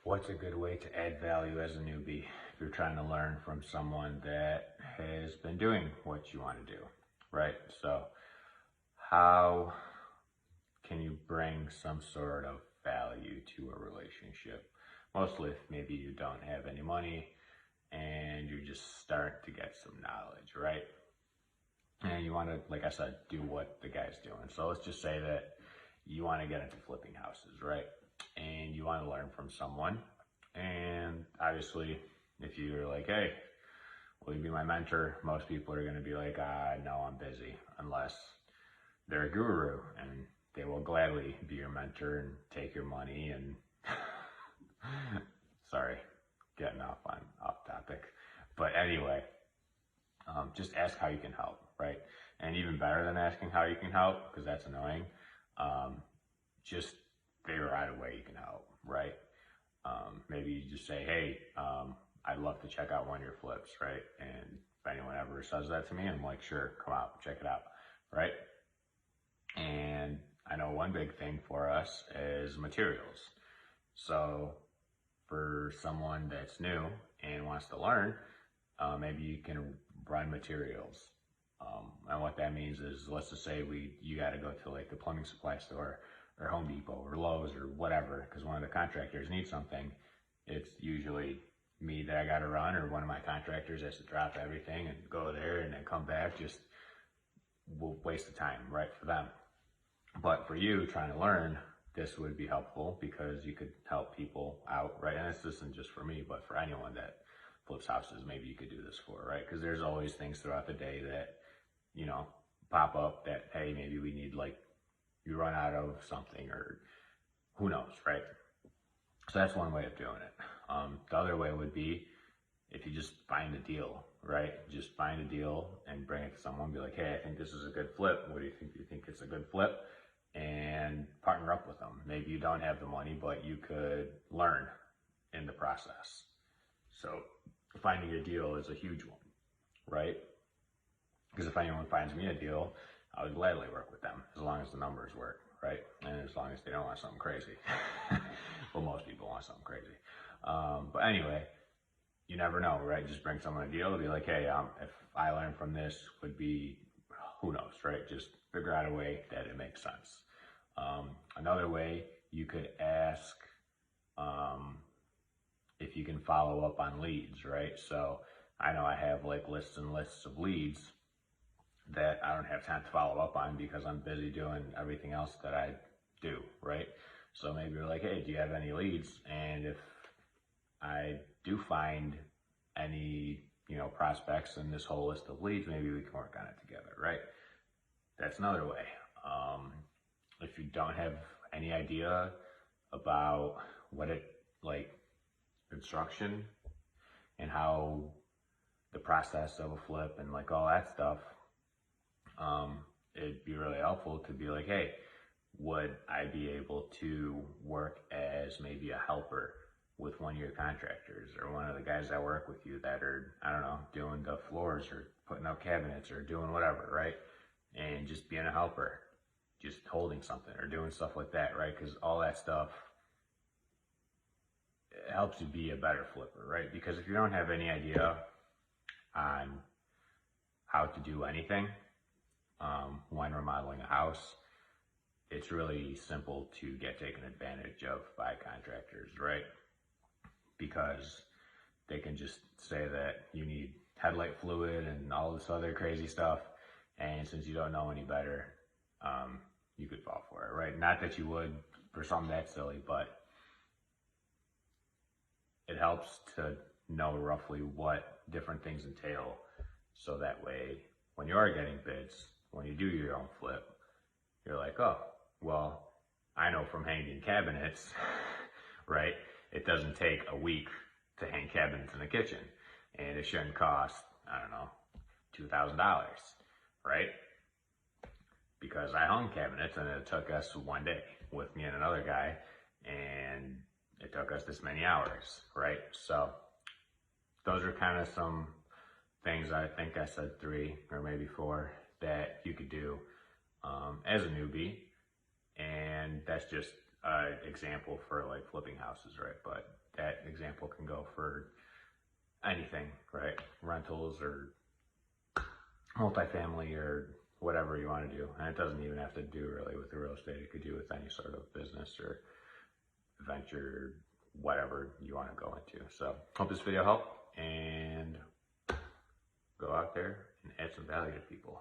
What's a good way to add value as a newbie if you're trying to learn from someone that has been doing what you want to do, right? So how can you bring some sort of value to a relationship? Mostly if maybe you don't have any money and you're just starting to get some knowledge, right? And you want to, like I said, do what the guy's doing. So let's just say that you want to get into flipping houses, right? And you want to learn from someone. And obviously, if you're like, hey, will you be my mentor? Most people are going to be like, no, I'm busy, unless they're a guru and they will gladly be your mentor and take your money and sorry, getting off topic. But anyway, just ask how you can help, right? And even better than asking how you can help, because that's annoying, just figure out a way you can help, right? Maybe you just say, hey, I'd love to check out one of your flips, right? And if anyone ever says that to me, I'm like, sure, come out, check it out, right? And I know one big thing for us is materials. So for someone that's new and wants to learn, maybe you can run materials. And what that means is, let's just say you got to go to like the plumbing supply store or Home Depot or Lowe's or whatever, because one of the contractors needs something. It's usually me that I got to run, or one of my contractors has to drop everything and go there and then come back. Just waste of time, right, for them. But for you trying to learn, this would be helpful because you could help people out, right? And this isn't just for me, but for anyone that flips houses, maybe you could do this for, right? Because there's always things throughout the day that, pop up that, hey, maybe we need, like, you run out of something, or who knows, right? So that's one way of doing it. The other way would be if you just find a deal, right? Just find a deal and bring it to someone. Be like, hey, I think this is a good flip. What do you think? Do you think it's a good flip? And partner up with them. Maybe you don't have the money, but you could learn in the process. So finding a deal is a huge one, right? Because if anyone finds me a deal, I would gladly work with them as long as the numbers work, right? And as long as they don't want something crazy. Well, most people want something crazy. But anyway, you never know, right? Just bring someone a deal. Be like, hey, if I learn from this, would be, who knows, right? Just figure out a way that it makes sense. Another way, you could ask if you can follow up on leads, right? So I know I have like lists and lists of leads that I don't have time to follow up on because I'm busy doing everything else that I do, right? So maybe you're like, hey, do you have any leads? And if I do find any, prospects in this whole list of leads, maybe we can work on it together, right? That's another way. If you don't have any idea about what construction and how the process of a flip and like all that stuff, it'd be really helpful to be like, hey, would I be able to work as maybe a helper with one of your contractors or one of the guys that work with you that are, I don't know, doing the floors or putting up cabinets or doing whatever, right? And just being a helper, just holding something or doing stuff like that, right? Because all that stuff helps you be a better flipper, right? Because if you don't have any idea on how to do anything when remodeling a house, it's really simple to get taken advantage of by contractors, right? Because they can just say that you need headlight fluid and all this other crazy stuff, and since you don't know any better, you could fall for it, right? Not that you would for something that silly, but it helps to know roughly what different things entail, so that way when you are getting bids, when you do your own flip, you're like, oh, well, I know from hanging cabinets, right? It doesn't take a week to hang cabinets in the kitchen, and it shouldn't cost, I don't know, $2,000, right? Because I hung cabinets and it took us one day with me and another guy, and it took us this many hours, right? So those are kind of some things. I think I said 3 or maybe 4 that you could do as a newbie, and that's just an example for like flipping houses, right? But that example can go for anything, right? Rentals or multifamily or whatever you want to do. And it doesn't even have to do really with the real estate. It could do with any sort of business or venture, whatever you want to go into. So hope this video helped, and go out there and add some value to people.